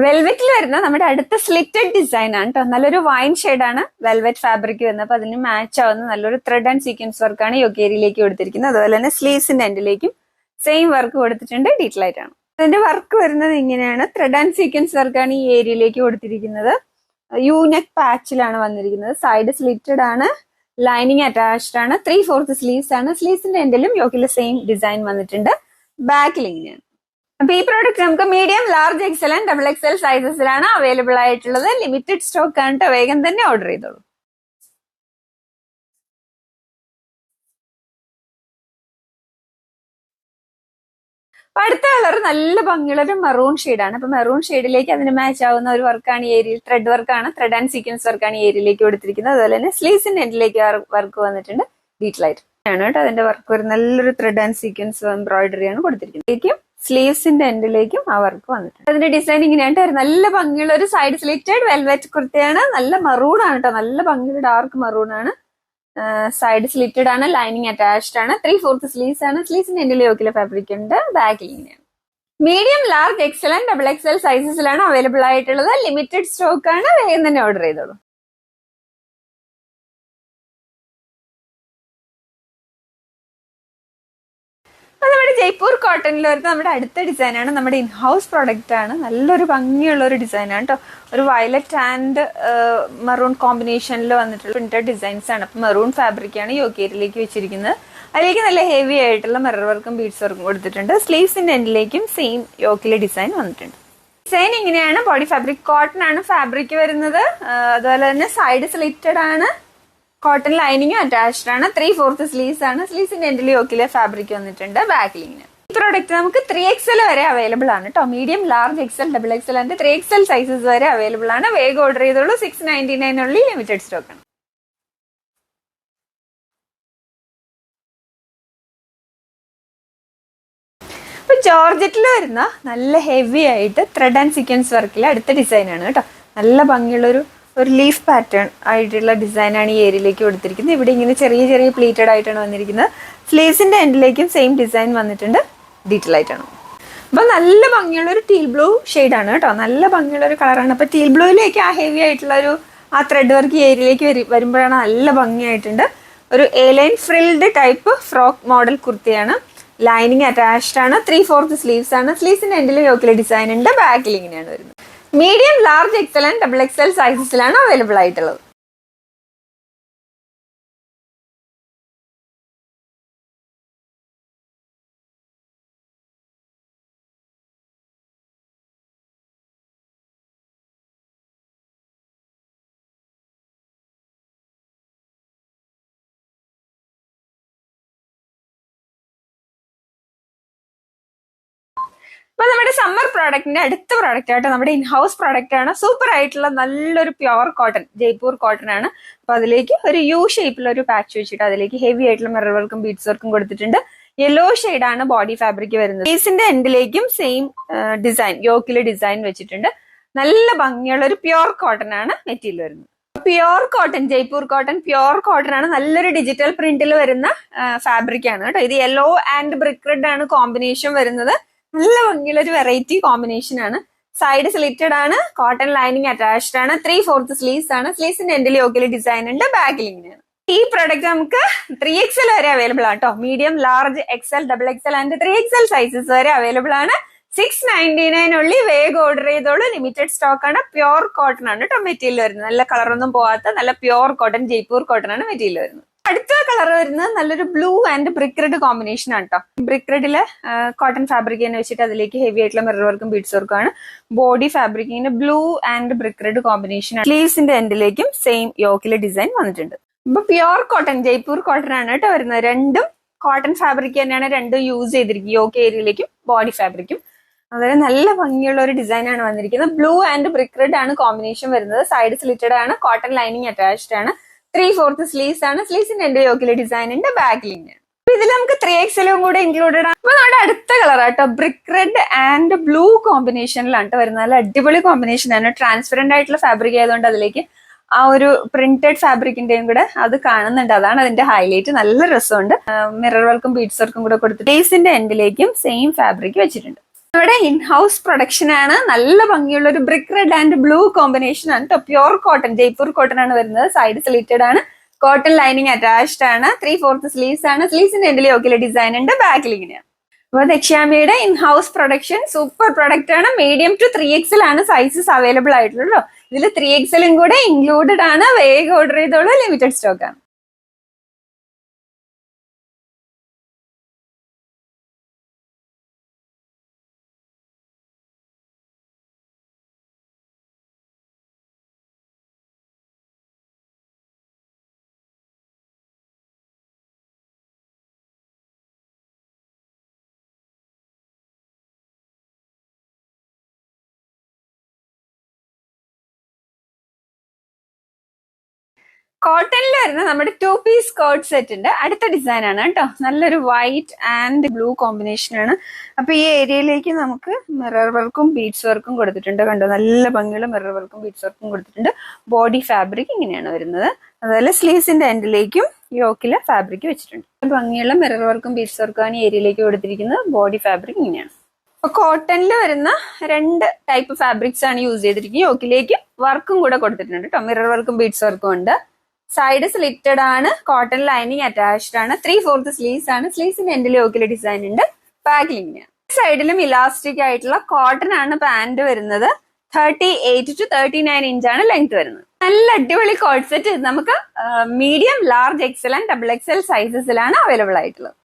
വെൽവെറ്റിൽ വരുന്ന നമ്മുടെ അടുത്ത സ്ലിറ്റഡ് ഡിസൈൻ ആണ് കേട്ടോ. നല്ലൊരു വൈൻ ഷെയ്ഡാണ് വെൽവെറ്റ് ഫാബ്രിക് വരുന്നത്. അപ്പൊ അതിന് മാച്ച് ആവുന്ന നല്ലൊരു ത്രെഡ് ആൻഡ് സീക്വൻസ് വർക്കാണ് യോക്കേരിയിലേക്ക് കൊടുത്തിരിക്കുന്നത്. അതുപോലെ തന്നെ സ്ലീവ്സിന്റെ എൻഡിലേക്കും സെയിം വർക്ക് കൊടുത്തിട്ടുണ്ട്. ഡീറ്റെയിൽ ആയിട്ടാണ് അതിന്റെ വർക്ക് വരുന്നത്. ഇങ്ങനെയാണ് ത്രെഡ് ആൻഡ് സീക്വൻസ് വർക്കാണ് ഈ ഏരിയയിലേക്ക് കൊടുത്തിരിക്കുന്നത്. യൂനെക്ക് പാച്ചിലാണ് വന്നിരിക്കുന്നത്. സൈഡ് സ്ലിറ്റഡ് ആണ്, ലൈനിങ് അറ്റാച്ച്ഡ് ആണ്. 3/4 സ്ലീവ്സ് ആണ്. സ്ലീവ്സിന്റെ എൻഡിലും യോക്കിലെ സെയിം ഡിസൈൻ വന്നിട്ടുണ്ട്. ബാക്കിൽ ഇങ്ങനെയാണ്. അപ്പൊ ഈ പ്രോഡക്റ്റ് നമുക്ക് medium, large, XL and double XL സൈസസിലാണ് അവൈലബിൾ ആയിട്ടുള്ളത്. ലിമിറ്റഡ് സ്റ്റോക്ക് ആണ്. വേഗം തന്നെ ഓർഡർ ചെയ്തോളൂ. അടുത്ത കളർ നല്ല ഭംഗിയുള്ള ഒരു മെറൂൺ ഷെയ്ഡാണ്. അപ്പൊ മെറൂൺ ഷെയ്ഡിലേക്ക് അതിന് മാച്ച് ആവുന്ന ഒരു വർക്കാണ് ഈ ഏരിയയിൽ. ത്രെഡ് വർക്കാണ്, ത്രെഡ് ആൻഡ് സീക്വൻസ് വർക്കാണ് ഈ ഏരിയയിലേക്ക് കൊടുത്തിരിക്കുന്നത്. അതുപോലെ തന്നെ സ്ലീവ്സിന്റെ എൻഡിലേക്ക് വർക്ക് വന്നിട്ടുണ്ട്. ഡീറ്റെയിൽ ആയിട്ട് ആണ് കേട്ടോ. അതിന്റെ വർക്ക് ഒരു നല്ലൊരു ത്രെഡ് ആൻഡ് സീക്വൻസ് എംബ്രോയിഡറി ആണ് കൊടുത്തിരിക്കുന്നത്. സ്ലീവ്സിന്റെ എൻഡിലേക്കും ആ വർക്ക് വന്നിട്ടുണ്ട്. അതിന്റെ ഡിസൈൻ ഇങ്ങനെയാണ്. നല്ല ഭംഗിയുള്ള ഒരു സൈഡ് സ്ലിറ്റഡ് വെൽവെറ്റ് കുർത്തയാണ്. നല്ല മറൂൺ ആണ് കേട്ടോ. നല്ല ഭംഗിയുള്ള ഡാർക്ക് മറൂൺ ആണ്. സൈഡ് സ്ലിറ്റഡ് ആണ്, ലൈനിങ് അറ്റാച്ച്ഡ് ആണ്. 3/4 സ്ലീവ്സ് ആണ്. സ്ലീവ്സിന്റെ എൻഡിൽ യോക്കിലെ ഫാബ്രിക് ഉണ്ട്. ബാക്കിൽ ഇങ്ങനെയാണ്. Medium, large, XL and double XL സൈസസിലാണ് അവൈലബിൾ ആയിട്ടുള്ളത്. ലിമിറ്റഡ് സ്റ്റോക്ക് ആണ്. വേഗം തന്നെ ഓർഡർ ചെയ്തോളൂ. നമ്മുടെ ജയ്പൂർ കോട്ടണിൽ വരുന്ന നമ്മുടെ അടുത്ത ഡിസൈനാണ്. നമ്മുടെ ഇൻ ഹൗസ് പ്രോഡക്റ്റ് ആണ്. നല്ലൊരു ഭംഗിയുള്ള ഒരു ഡിസൈനാണ് കേട്ടോ. ഒരു വയലറ്റ് ആൻഡ് മെറൂൺ കോമ്പിനേഷനിൽ വന്നിട്ടുള്ള പ്രിന്റഡ് ഡിസൈൻസ് ആണ്. അപ്പൊ മെറൂൺ ഫാബ്രിക് ആണ് യോക്കേരിയിലേക്ക് വെച്ചിരിക്കുന്നത്. അതിലേക്ക് നല്ല ഹെവി ആയിട്ടുള്ള മിറർ വർക്കും ബീഡ്സ് വർക്കും കൊടുത്തിട്ടുണ്ട്. സ്ലീവ്സിന്റെ എൻഡിലേക്കും സെയിം യോക്കിലെ ഡിസൈൻ വന്നിട്ടുണ്ട്. ഡിസൈൻ ഇങ്ങനെയാണ്. ബോഡി ഫാബ്രിക് കോട്ടൺ ആണ് ഫാബ്രിക് വരുന്നത്. അതുപോലെ തന്നെ സൈഡ് സ്ലിറ്റഡ് ആണ്. കോട്ടൺ ലൈനിങ്ങും അറ്റാച്ച്ഡ് ആണ്. 3/4 സ്ലീവ്സ് ആണ്. സ്ലീവ്സിന്റെ എൻഡിൽ യോക്കിലെ ഫാബ്രിക് വന്നിട്ടുണ്ട്. ബാക്കിലിങ്ങിന് ഈ പ്രോഡക്റ്റ് നമുക്ക് 3XL വരെ അവൈലബിൾ ആണ് കേട്ടോ. Medium, large, XL, double XL and 3XL sizes വരെ അവൈലബിൾ ആണ്. വേഗം ഓർഡർ ചെയ്തോളൂ. 699 ഉള്ളി ലിമിറ്റഡ് സ്റ്റോക്ക് ആണ്. ഇപ്പൊ ജോർജറ്റിൽ വരുന്ന നല്ല ഹെവി ആയിട്ട് ത്രെഡ് ആൻഡ് സീക്വൻസ് വർക്കിലെ അടുത്ത ഡിസൈൻ ആണ് കേട്ടോ. നല്ല ഭംഗിയുള്ള ഒരു ലീഫ് പാറ്റേൺ ആയിട്ടുള്ള ഡിസൈനാണ് ഈ ഏരിയയിലേക്ക് കൊടുത്തിരിക്കുന്നത്. ഇവിടെ ഇങ്ങനെ ചെറിയ ചെറിയ പ്ലീറ്റഡ് ആയിട്ടാണ് വന്നിരിക്കുന്നത്. സ്ലീവ്സിന്റെ എൻഡിലേക്കും സെയിം ഡിസൈൻ വന്നിട്ടുണ്ട്. ഡീറ്റെയിൽ ആയിട്ടാണ്. അപ്പൊ നല്ല ഭംഗിയുള്ള ഒരു ടീൽ ബ്ലൂ ഷെയ്ഡാണ് കേട്ടോ. നല്ല ഭംഗിയുള്ള ഒരു കളറാണ്. അപ്പൊ ടീൽ ബ്ലൂയിലേക്ക് ആ ഹെവി ആയിട്ടുള്ള ആ ത്രെഡ് വർക്ക് ഈ ഏരിയയിലേക്ക് വരുമ്പോഴാണ് നല്ല ഭംഗിയായിട്ടുണ്ട്. ഒരു A line frilled type frock model കുർത്തിയാണ്. ലൈനിങ് അറ്റാച്ച്ഡ് ആണ്. 3/4 സ്ലീവ്സ് ആണ്. സ്ലീവ്സിന്റെ എൻഡിൽ യോക്കിലെ ഡിസൈൻ ഉണ്ട്. ബാക്കിൽ ഇങ്ങനെയാണ് വരുന്നത്. Medium, large, XL and double XL സൈസസിലാണ് അവൈലബിൾ ആയിട്ടുള്ളത്. അപ്പൊ നമ്മുടെ സമ്മർ പ്രോഡക്റ്റിന്റെ അടുത്ത പ്രോഡക്റ്റ് ആയിട്ട് നമ്മുടെ ഇൻ ഹൗസ് പ്രോഡക്റ്റ് ആണ്. സൂപ്പർ ആയിട്ടുള്ള നല്ലൊരു പ്യുവർ കോട്ടൺ, ജയ്പൂർ കോട്ടൺ ആണ്. അപ്പൊ അതിലേക്ക് ഒരു യു ഷേപ്പിലുള്ള ഒരു പാച്ച് വെച്ചിട്ട് അതിലേക്ക് ഹെവി ആയിട്ടുള്ള മിറർ വർക്കും ബീഡ്സ് വർക്കും കൊടുത്തിട്ടുണ്ട്. യെല്ലോ ആണ് ബോഡി ഫാബ്രിക് വരുന്നത്. ഫേസിന്റെ എൻഡിലേക്കും സെയിം ഡിസൈൻ, യോക്കിലെ ഡിസൈൻ വെച്ചിട്ടുണ്ട്. നല്ല ഭംഗിയുള്ള ഒരു പ്യുവർ കോട്ടൺ ആണ് മെറ്റീരിയൽ വരുന്നത്. Pure cotton, Jaipur cotton pure cotton ആണ്. നല്ലൊരു ഡിജിറ്റൽ പ്രിന്റിൽ വരുന്ന ഫാബ്രിക് ആണ് കേട്ടോ. ഇത് യെല്ലോ ആൻഡ് ബ്രിക്ക് റെഡ് ആണ് കോമ്പിനേഷൻ വരുന്നത്. നല്ല ഭംഗിയുള്ള ഒരു വെറൈറ്റി കോമ്പിനേഷൻ ആണ്. സൈഡ് സ്ലിറ്റഡ് ആണ്. കോട്ടൺ ലൈനിങ് അറ്റാച്ച്ഡ് ആണ്. 3/4 സ്ലീവ്സ് ആണ്. സ്ലീവ്സിന്റെ എൻഡിൽ യോക്കിലെ ഡിസൈൻ ഉണ്ട്. ബാക്കിൽ ഇങ്ങനെയാണ്. ഈ പ്രൊഡക്റ്റ് നമുക്ക് 3XL വരെ അവൈലബിൾ ആണ് കേട്ടോ. Medium, large, XL, double XL and 3XL sizes വരെ അവൈലബിൾ ആണ്. 699 ഉള്ളി. വേഗം ഓർഡർ ചെയ്തോളൂ. ലിമിറ്റഡ് സ്റ്റോക്ക് ആണ്. പ്യുവർ കോട്ടൺ ആണ് കേട്ടോ മെറ്റീരിയൽ വരുന്നത്. നല്ല കളറൊന്നും പോവാത്ത നല്ല പ്യുവർ കോട്ടൺ, ജയ്പൂർ കോട്ടൺ ആണ് മെറ്റീരിയൽ വരുന്നത്. അടുത്ത കളർ വരുന്നത് നല്ലൊരു blue and brick red combination ആണ് കേട്ടോ. ബ്രിക്ക് റെഡില് കോട്ടൺ ഫാബ്രിക് തന്നെ വെച്ചിട്ട് അതിലേക്ക് ഹെവി ആയിട്ടുള്ള മിറർ വർക്കും ബീഡ്സ് വർക്കും ആണ്. ബോഡി ഫാബ്രിക്കിന്റെ blue and brick red combination ആണ്. സ്ലീവ്സിന്റെ എൻഡിലേക്കും സെയിം യോക്കിലെ ഡിസൈൻ വന്നിട്ടുണ്ട്. ഇപ്പൊ പ്യുവർ കോട്ടൺ, ജയ്പൂർ കോട്ടൺ ആണ് കേട്ടോ വരുന്നത്. രണ്ടും കോട്ടൺ ഫാബ്രിക് തന്നെയാണ് രണ്ടും യൂസ് ചെയ്തിരിക്കുന്നത്. യോക്ക് ഏരിയയിലേക്കും ബോഡി ഫാബ്രിക്കും. അതുപോലെ നല്ല ഭംഗിയുള്ള ഒരു ഡിസൈൻ ആണ് വന്നിരിക്കുന്നത്. ബ്ലൂ ആൻഡ് ബ്രിക്ക് റെഡ് ആണ് കോമ്പിനേഷൻ വരുന്നത്. സൈഡ് സ്ലിറ്റഡ് ആണ്. കോട്ടൺ ലൈനിങ് അറ്റാച്ച്ഡ് ആണ്. 3/4 സ്ലീവ്സ് ആണ്. സ്ലീവ്സിന്റെ എൻഡ് യോക്കിലെ ഡിസൈൻ ഉണ്ട്. ബാക്കിലിങ്. അപ്പൊ ഇതിൽ നമുക്ക് 3XL കൂടെ ഇൻക്ലൂഡഡ് ആണ്. അപ്പൊ നമ്മുടെ അടുത്ത കളർ ആട്ടോ ബ്രിക്ക് റെഡ് ആൻഡ് ബ്ലൂ കോമ്പിനേഷനിലാണ് വരുന്നത്. നല്ല അടിപൊളി കോമ്പിനേഷൻ ആണ്. ട്രാൻസ്പെറന്റ് ആയിട്ടുള്ള ഫാബ്രിക് ആയതുകൊണ്ട് അതിലേക്ക് ആ ഒരു പ്രിന്റഡ് ഫാബ്രിക്കിന്റെയും കൂടെ അത് കാണുന്നുണ്ട്. അതാണ് അതിന്റെ ഹൈലൈറ്റ്. നല്ല രസമുണ്ട്. മിറർ വർക്കും ബീഡ്സ് വർക്കും കൂടെ കൊടുത്തിട്ട് ഫേസിന്റെ എൻഡിലേക്കും സെയിം ഫാബ്രിക് വെച്ചിട്ടുണ്ട്. നമ്മുടെ ഇൻ ഹൗസ് പ്രൊഡക്ഷൻ ആണ്. നല്ല ഭംഗിയുള്ള ഒരു brick red and blue combination ആണ് കേട്ടോ. പ്യോർ കോട്ടൺ, ജയ്പൂർ കോട്ടൺ ആണ് വരുന്നത്. സൈഡ് സ്ലിറ്റഡ് ആണ്, കോട്ടൺ ലൈനിങ് അറ്റാച്ച്ഡ് ആണ്. 3/4 സ്ലീവ്സ് ആണ്. സ്ലീവ്സിന്റെ എൻഡിൽ യോക്കിലെ ഡിസൈൻ ഉണ്ട്, ബാക്കിൽ ഇങ്ങനെയാണ്. അപ്പോൾ ദക്ഷ്യാമിയുടെ in house production super product ആണ്. മീഡിയം ടു 3XL ആണ് സൈസസ് അവൈലബിൾ ആയിട്ടുള്ളൂ. ഇതിൽ 3XLും കൂടെ ഇൻക്ലൂഡഡ് ആണ്. വേഗം ഓർഡർ ചെയ്തോളൂ, ലിമിറ്റഡ് സ്റ്റോക്ക് ആണ്. കോട്ടണിൽ വരുന്ന നമ്മുടെ 2-piece സ്കേർട്ട് സെറ്റിന്റെ അടുത്ത ഡിസൈൻ ആണ് കേട്ടോ. നല്ലൊരു വൈറ്റ് ആൻഡ് ബ്ലൂ കോമ്പിനേഷൻ ആണ്. അപ്പൊ ഈ ഏരിയയിലേക്ക് നമുക്ക് മിറർ വർക്കും ബീഡ്സ് വർക്കും കൊടുത്തിട്ടുണ്ട്. കണ്ടോ, നല്ല ഭംഗിയുള്ള മിറർ വർക്കും ബീഡ്സ് വർക്കും കൊടുത്തിട്ടുണ്ട്. ബോഡി ഫാബ്രിക് ഇങ്ങനെയാണ് വരുന്നത്. അതുപോലെ സ്ലീവ്സിന്റെ എൻഡിലേക്കും യോക്കിലെ ഫാബ്രിക് വെച്ചിട്ടുണ്ട്. ഭംഗിയുള്ള മിറർ വർക്കും ബീഡ്സ് വർക്കും ആണ് ഈ ഏരിയയിലേക്ക് കൊടുത്തിരിക്കുന്നത്. ബോഡി ഫാബ്രിക് ഇങ്ങനെയാണ്. അപ്പൊ കോട്ടണിൽ വരുന്ന 2 ടൈപ്പ് ഫാബ്രിക്സ് ആണ് യൂസ് ചെയ്തിരിക്കുന്നത്. യോക്കിലേക്ക് വർക്കും കൂടെ കൊടുത്തിട്ടുണ്ട് കേട്ടോ. മിറർ വർക്കും ബീഡ്സ് വർക്കും ഉണ്ട്. സൈഡ് സ്ലിറ്റഡ് ആണ്, കോട്ടൺ ലൈനിങ് അറ്റാച്ച്ഡ് ആണ്. 3/4 സ്ലീവ്സ് ആണ്. സ്ലീവ്സിന്റെ എൻഡിൽ യോക്കിലെ ഡിസൈൻ ഉണ്ട്, ബാക്കിൽ ഇങ്ങനെയാണ്. സൈഡിലും ഇലാസ്റ്റിക് ആയിട്ടുള്ള കോട്ടൺ ആണ് പാന്റ് വരുന്നത്. 38 to 39 ഇഞ്ചാണ് ലെങ്ത് വരുന്നത്. നല്ല അടിപൊളി കോട്ട് സെറ്റ്. നമുക്ക് medium, large, XL and XXL സൈസസിലാണ് അവൈലബിൾ ആയിട്ടുള്ളത്.